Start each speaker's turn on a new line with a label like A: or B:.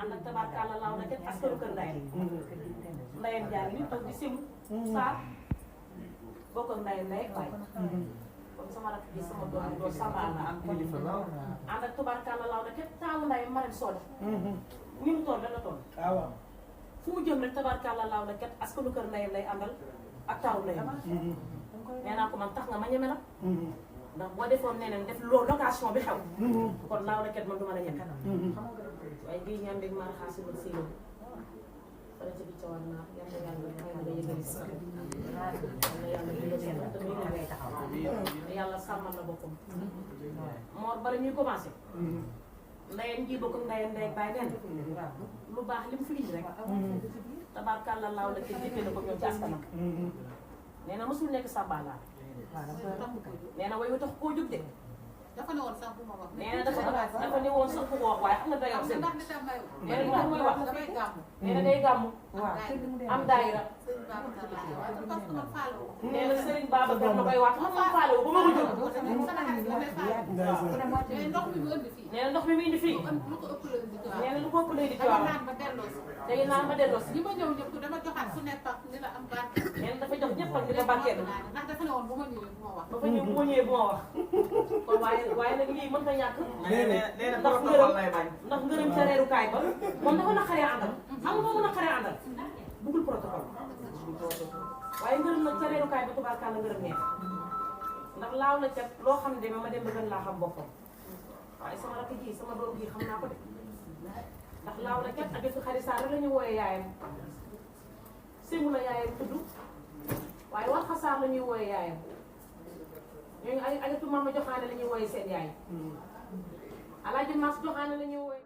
A: ànd ak tabarkalla laaw na kenn askaru kër ndayam ndayam jaa ngi ni toog di simu saar bokk ak ndayam ndey ak baay comme sama rakk bi sama doom doon sambal na am kilifa ànd ak tabarkalla laaw na kenn taawu ndayam ma leen soodi ni mu toll dana toll fu mu jëm rek tabarkalla laaw na kenn askaru kër ndayam lay àndal ak taawu ndayam nee naa ko man tax nga ma ñeme la ndax boo defoon neneen def loolu location bi xew kon laaw na ket man du mën a ñeme waaye bii ñam bi maa xaasibal si yow fara ci bi cawar naa yàlla yàlla yàlla yëgali si yàlla yëgali taxaw yàlla sàmmal la boppam moor bala ñuy commencé ndayam ji bokk ndayam ndey baay nen lu baax li mu fi indi rek tabarkàlla laaw la kenn jëkkee na ko ñoom ci askanam nee na mosul nekk sàmbaalaar nee na way wu tax koo jóg de
B: dafa ne woon sax bu ma wax.
A: nee na dafa ne woon sax bu ko wax waaye xam nga dayoo seen. nee na li tax muy wax nee na day gàmmu. am daayira. nee na Serigne Babacar la koy wax man maa faale wu ba ma ko jóg. nee na ndox mi mu indi fii. nee na lu ko ëpp lay di jiwaam. day naan ba delloo si.
B: li ma ñëw ñëpp dama joxaat su nekk ak ni la am barke.
A: nee na dafa jox ñëpp ak dina barkeel.
B: ndax dafa ne woon bu ma ñëwee bu ma wax.
A: dafa ñëw bu ma ñëwee bu ma wax. kon waaye nag lii mën na ñàkk.
C: nee na
A: ndax
C: protocole lay bañ.
A: ndax ngërëm ca reerukaay ba moom dafa naqaree àndal. xam nga moom naqaree àndal. bëggul protocole. waaye ngërëm nag ca reerukaay ba tubaarkàlla ngërëm neex. ndax laaw la ca loo xam ne ma dem ba gën laa xam boppam. waaye sama rakk ji sama doom ji xam naa ko de. ndax laaw la cat ak xarit Saar la ñu wooyee yaayam. Sémou la yaayam tudd. waaye war xasaar la ñuy wooyee yaayam. ñooñu ay ajatu maama joxaane la ñuy wooyee seen yaay. alaaji Maas joxaane la ñuy wooyee.